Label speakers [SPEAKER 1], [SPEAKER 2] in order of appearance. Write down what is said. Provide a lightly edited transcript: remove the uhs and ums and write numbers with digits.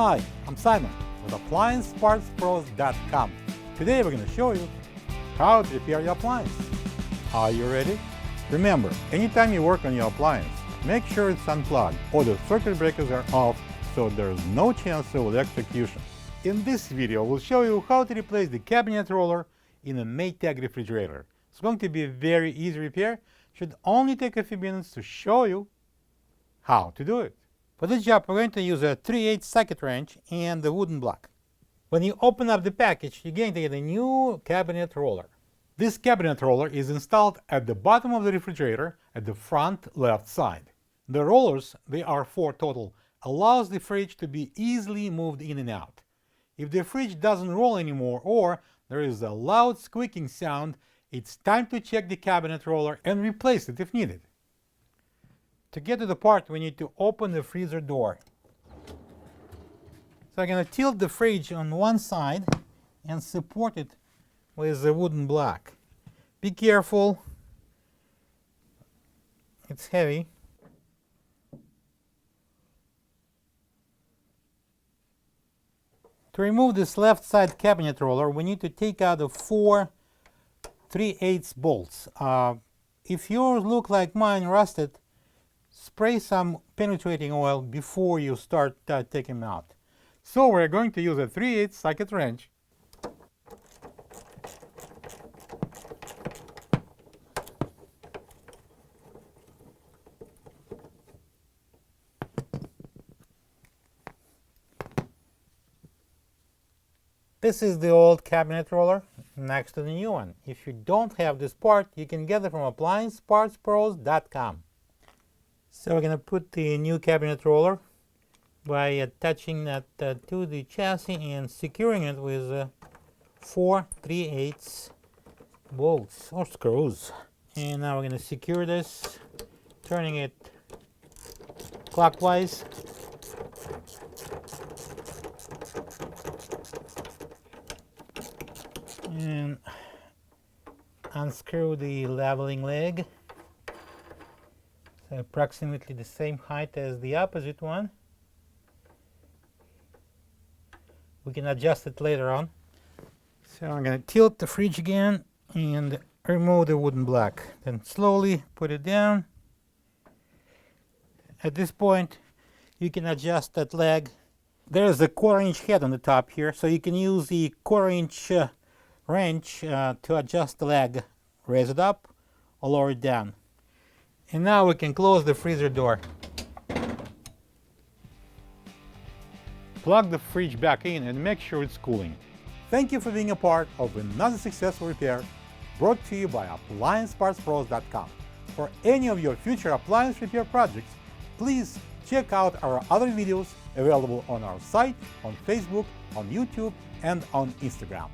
[SPEAKER 1] Hi, I'm Simon with AppliancePartsPros.com. Today we're going to show you how to repair your appliance. Are you ready? Remember, anytime you work on your appliance, make sure it's unplugged or the circuit breakers are off so there's no chance of electrocution. In this video, we'll show you how to replace the cabinet roller in a Maytag refrigerator. It's going to be a very easy repair. Should only take a few minutes to show you how to do it. For this job, we're going to use a 3/8 socket wrench and a wooden block. When you open up the package, you're going to get a new cabinet roller. This cabinet roller is installed at the bottom of the refrigerator at the front left side. The rollers, they are 4 total, allows the fridge to be easily moved in and out. If the fridge doesn't roll anymore or there is a loud squeaking sound, it's time to check the cabinet roller and replace it if needed. To get to the part, we need to open the freezer door. So I'm going to tilt the fridge on one side and support it with a wooden block. Be careful, it's heavy. To remove this left side cabinet roller, we need to take out the 4 3/8 bolts. If yours look like mine rusted, spray some penetrating oil before you start taking them out. So we're going to use a 3/8 socket wrench. This is the old cabinet roller next to the new one. If you don't have this part, you can get it from AppliancePartsPros.com. So we're going to put the new cabinet roller by attaching that to the chassis and securing it with 4 3/8 bolts or screws. And now we're going to secure this, turning it clockwise. And unscrew the leveling leg. Approximately the same height as the opposite one. We can adjust it later on. So I'm going to tilt the fridge again and remove the wooden block. Then slowly put it down. At this point, you can adjust that leg. There is a 1/4-inch head on the top here, so you can use the 1/4-inch wrench to adjust the leg. Raise it up or lower it down. And now we can close the freezer door. Plug the fridge back in and make sure it's cooling. Thank you for being a part of another successful repair brought to you by AppliancePartsPros.com. For any of your future appliance repair projects, please check out our other videos available on our site, on Facebook, on YouTube, and on Instagram.